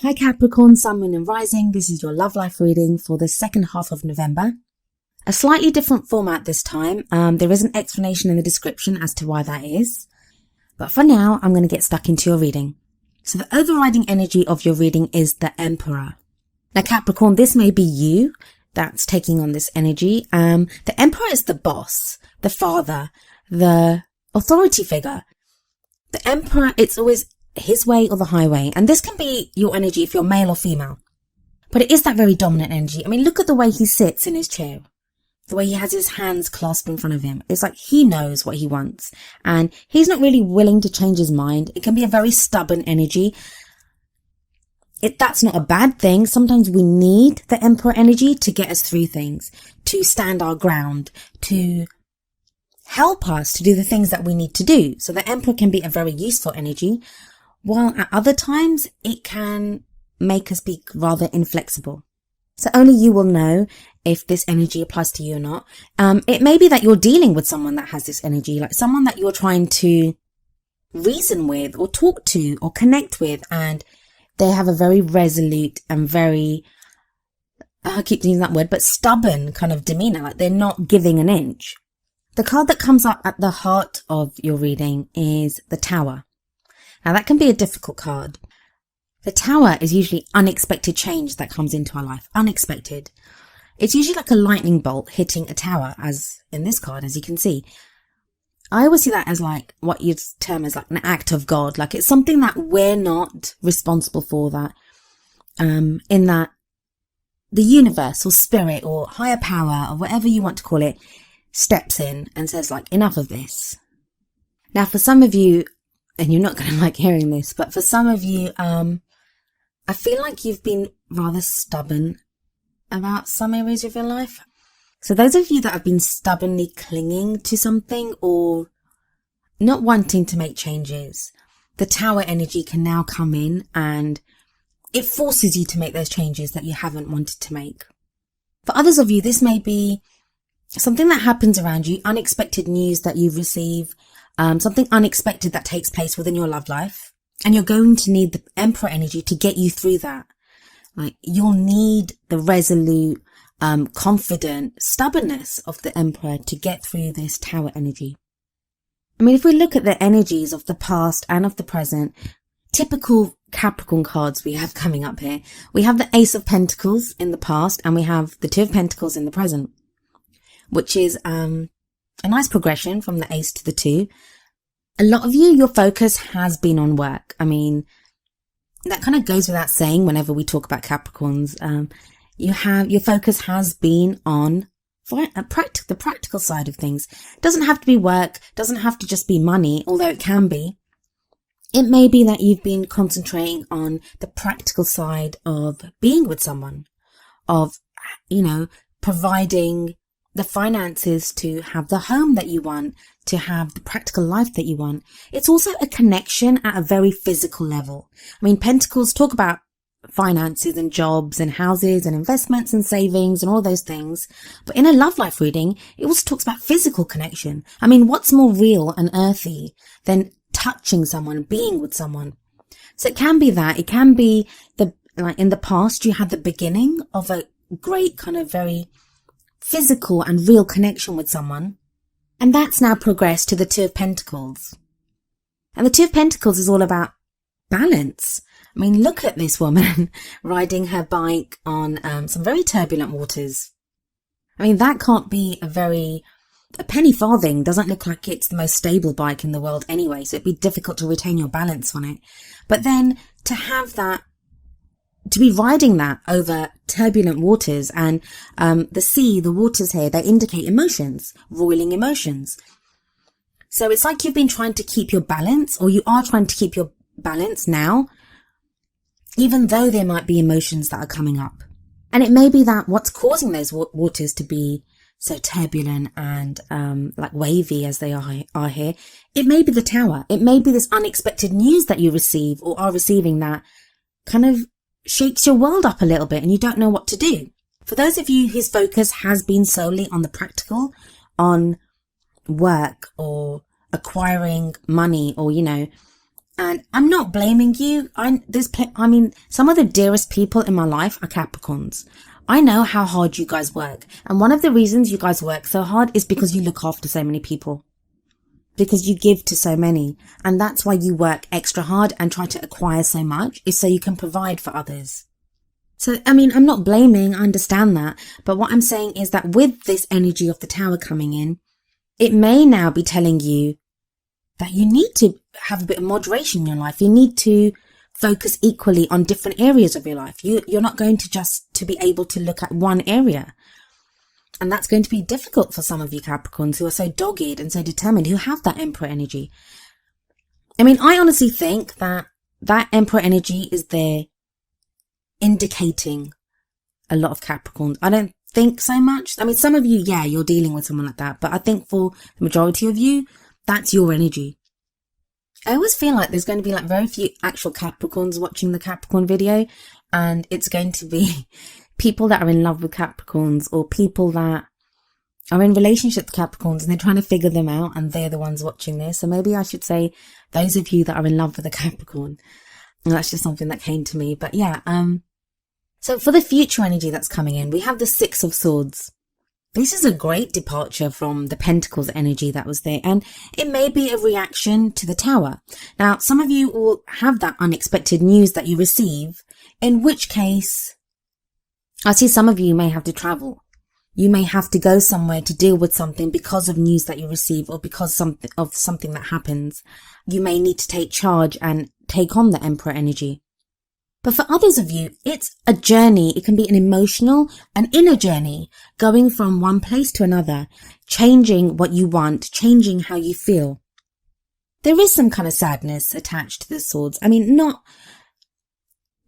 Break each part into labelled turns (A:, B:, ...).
A: Hi Capricorn, Sun, Moon and Rising. This is your love life reading for the second half of November. A slightly different format this time. There is an explanation in the description as to why that is. But for now, I'm going to get stuck into your reading. So the overriding energy of your reading is the Emperor. Now Capricorn, this may be you that's taking on this energy. The Emperor is the boss, the father, the authority figure. The Emperor, it's always his way or the highway. And this can be your energy if you're male or female. But it is that very dominant energy. I mean, look at the way he sits in his chair. The way he has his hands clasped in front of him. It's like he knows what he wants. And he's not really willing to change his mind. It can be a very stubborn energy. That's not a bad thing. Sometimes we need the Emperor energy to get us through things. To stand our ground. To help us to do the things that we need to do. So the Emperor can be a very useful energy. While at other times, it can make us be rather inflexible. So only you will know if this energy applies to you or not. It may be that you're dealing with someone that has this energy, like someone that you're trying to reason with or talk to or connect with, and they have a very resolute and very, I keep using that word, but stubborn kind of demeanor, like they're not giving an inch. The card that comes up at the heart of your reading is the Tower. Now that can be a difficult card. The Tower is usually unexpected change that comes into our life. Unexpected. It's usually like a lightning bolt hitting a tower, as in this card, as you can see. I always see that as like what you'd term as like an act of God. Like it's something that we're not responsible for, that in that the universe or spirit or higher power or whatever you want to call it steps in and says like, enough of this. Now for some of you, and you're not going to like hearing this, but for some of you, I feel like you've been rather stubborn about some areas of your life. So those of you that have been stubbornly clinging to something or not wanting to make changes, the Tower energy can now come in and it forces you to make those changes that you haven't wanted to make. For others of you, this may be something that happens around you, unexpected news that you receive, something unexpected that takes place within your love life. And you're going to need the Emperor energy to get you through that. Like you'll need the resolute, confident stubbornness of the Emperor to get through this Tower energy. I mean, if we look at the energies of the past and of the present, typical Capricorn cards we have coming up here. We have the Ace of Pentacles in the past and we have the Two of Pentacles in the present, which is a nice progression from the Ace to the Two. A lot of you, your focus has been on work. I mean, that kind of goes without saying whenever we talk about Capricorns. Your focus has been on the practical side of things. It doesn't have to be work, doesn't have to just be money, although it can be. It may be that you've been concentrating on the practical side of being with someone, of, providing the finances to have the home that you want, to have the practical life that you want. It's also a connection at a very physical level. I mean, Pentacles talk about finances and jobs and houses and investments and savings and all those things. But in a love life reading, it also talks about physical connection. I mean, what's more real and earthy than touching someone, being with someone? So it can be that. It can be like in the past, you had the beginning of a great kind of very physical and real connection with someone. And that's now progressed to the Two of Pentacles. And the Two of Pentacles is all about balance. I mean, look at this woman riding her bike on some very turbulent waters. I mean, that can't be a penny farthing doesn't look like it's the most stable bike in the world anyway, so it'd be difficult to retain your balance on it. But then to have that, to be riding that over turbulent waters, and the sea, the waters here, they indicate emotions, roiling emotions. So it's like you've been trying to keep your balance, or you are trying to keep your balance now, even though there might be emotions that are coming up. And it may be that what's causing those waters to be so turbulent and like wavy as they are here, it may be the Tower. It may be this unexpected news that you receive or are receiving that kind of shakes your world up a little bit and you don't know what to do. For those of you whose focus has been solely on the practical, on work or acquiring money or, And I'm not blaming you. Some of the dearest people in my life are Capricorns. I know how hard you guys work. And one of the reasons you guys work so hard is because you look after so many people. Because you give to so many. And that's why you work extra hard and try to acquire so much, is so you can provide for others. So, I'm not blaming, I understand that. But what I'm saying is that with this energy of the Tower coming in, it may now be telling you that you need to have a bit of moderation in your life. You need to focus equally on different areas of your life. You're not going to be able to look at one area. And that's going to be difficult for some of you Capricorns who are so dogged and so determined, who have that Emperor energy. I honestly think that Emperor energy is there indicating a lot of Capricorns. I don't think so much. Some of you, yeah, you're dealing with someone like that. But I think for the majority of you, that's your energy. I always feel like there's going to be like very few actual Capricorns watching the Capricorn video. And it's going to be people that are in love with Capricorns, or people that are in relationship with Capricorns and they're trying to figure them out, and they're the ones watching this. So maybe I should say those of you that are in love with a Capricorn. And that's just something that came to me. But yeah, so for the future energy that's coming in, we have the Six of Swords. This is a great departure from the Pentacles energy that was there, and it may be a reaction to the Tower. Now, some of you will have that unexpected news that you receive, in which case, I see some of you may have to travel. You may have to go somewhere to deal with something because of news that you receive, or because of something that happens. You may need to take charge and take on the Emperor energy. But for others of you, it's a journey. It can be an emotional, an inner journey, going from one place to another, changing what you want, changing how you feel. There is some kind of sadness attached to the swords.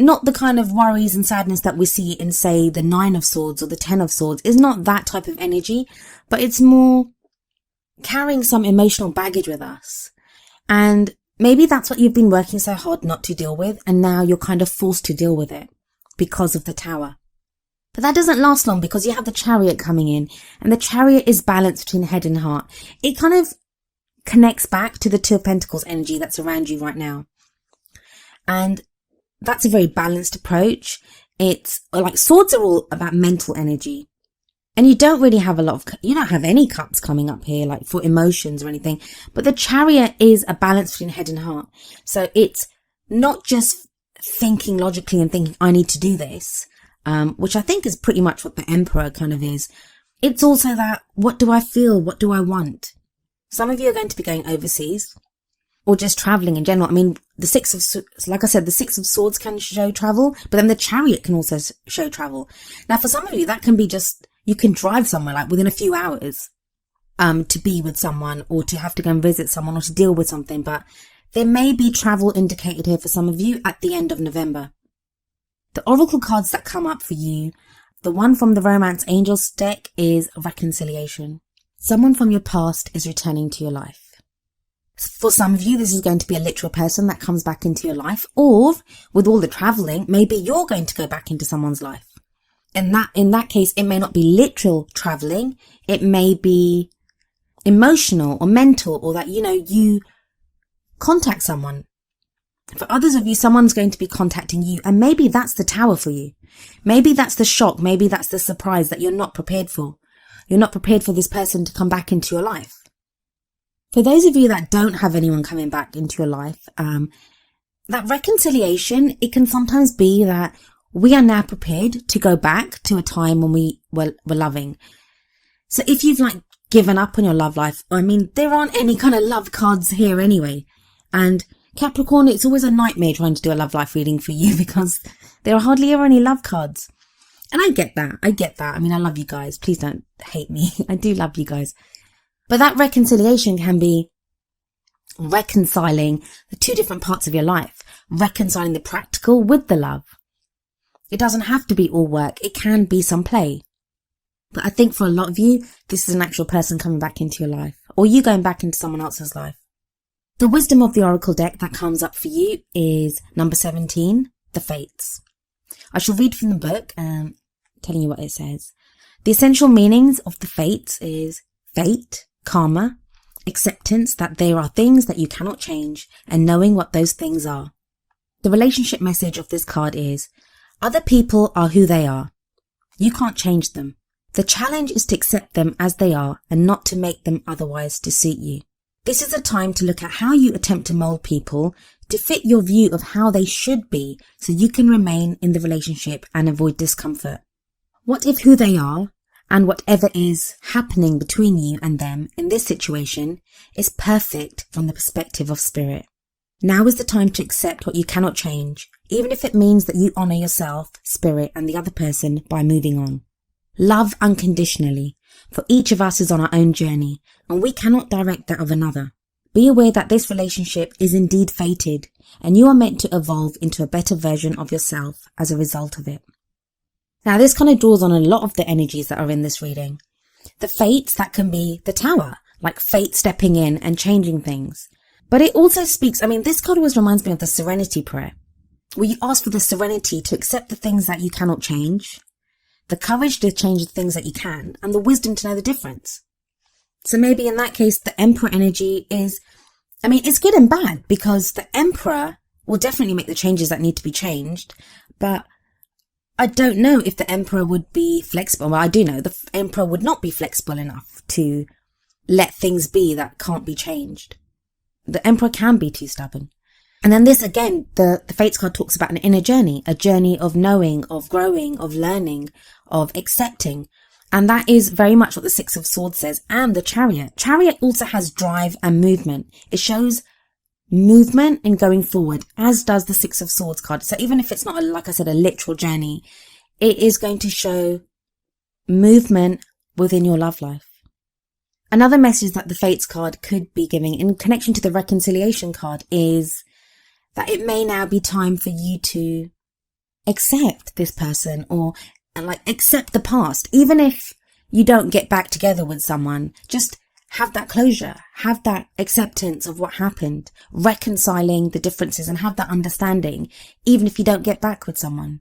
A: Not the kind of worries and sadness that we see in, say, the Nine of Swords or the Ten of Swords. Is not that type of energy, but it's more carrying some emotional baggage with us. And maybe that's what you've been working so hard not to deal with, and now you're kind of forced to deal with it because of the Tower. But that doesn't last long, because you have the Chariot coming in, and the Chariot is balanced between head and heart. It kind of connects back to the Two of Pentacles energy that's around you right now. And that's a very balanced approach. It's like swords are all about mental energy. And you don't really have you don't have any cups coming up here, like for emotions or anything. But the Chariot is a balance between head and heart. So it's not just thinking logically and thinking, I need to do this, which I think is pretty much what the Emperor kind of is. It's also that, what do I feel? What do I want? Some of you are going to be going overseas, or just traveling in general. Like I said, the Six of Swords can show travel, but then the Chariot can also show travel. Now, for some of you, that can be just, you can drive somewhere like within a few hours, to be with someone, or to have to go and visit someone, or to deal with something. But there may be travel indicated here for some of you at the end of November. The Oracle cards that come up for you, the one from the Romance Angels deck is reconciliation. Someone from your past is returning to your life. For some of you, this is going to be a literal person that comes back into your life, or with all the traveling, maybe you're going to go back into someone's life. And in that case, it may not be literal traveling. It may be emotional or mental, or that, you contact someone. For others of you, someone's going to be contacting you, and maybe that's the Tower for you. Maybe that's the shock. Maybe that's the surprise that you're not prepared for. You're not prepared for this person to come back into your life. For those of you that don't have anyone coming back into your life, that reconciliation, it can sometimes be that we are now prepared to go back to a time when we were loving. So if you've given up on your love life, there aren't any kind of love cards here anyway. And Capricorn, it's always a nightmare trying to do a love life reading for you, because there are hardly ever any love cards. And I get that. I love you guys. Please don't hate me. I do love you guys. But that reconciliation can be reconciling the two different parts of your life, reconciling the practical with the love. It doesn't have to be all work. It can be some play. But I think for a lot of you, this is an actual person coming back into your life, or you going back into someone else's life. The wisdom of the Oracle deck that comes up for you is number 17, the Fates. I shall read from the book, telling you what it says. The essential meanings of the Fates is fate, karma, acceptance that there are things that you cannot change, and knowing what those things are. The relationship message of this card is, other people are who they are. You can't change them. The challenge is to accept them as they are and not to make them otherwise to suit you. This is a time to look at how you attempt to mold people to fit your view of how they should be so you can remain in the relationship and avoid discomfort. What if who they are and whatever is happening between you and them in this situation is perfect from the perspective of spirit? Now is the time to accept what you cannot change, even if it means that you honor yourself, spirit, and the other person by moving on. Love unconditionally, for each of us is on our own journey, and we cannot direct that of another. Be aware that this relationship is indeed fated, and you are meant to evolve into a better version of yourself as a result of it. Now, this kind of draws on a lot of the energies that are in this reading. The fates, that can be the tower, like fate stepping in and changing things. But it also speaks, this card always reminds me of the serenity prayer, where you ask for the serenity to accept the things that you cannot change, the courage to change the things that you can, and the wisdom to know the difference. So maybe in that case, the Emperor energy is, it's good and bad, because the Emperor will definitely make the changes that need to be changed, but I don't know if the Emperor would be flexible. Well, I do know the Emperor would not be flexible enough to let things be that can't be changed. The Emperor can be too stubborn. And then this again, the Fates card talks about an inner journey, a journey of knowing, of growing, of learning, of accepting. And that is very much what the Six of Swords says. And the Chariot. Chariot also has drive and movement. It shows movement in going forward, as does the Six of Swords card. So even if it's not, like I said, a literal journey, it is going to show movement within your love life. Another message that the Fates card could be giving in connection to the Reconciliation card is that it may now be time for you to accept this person and accept the past. Even if you don't get back together with someone, just have that closure, have that acceptance of what happened, reconciling the differences and have that understanding, even if you don't get back with someone.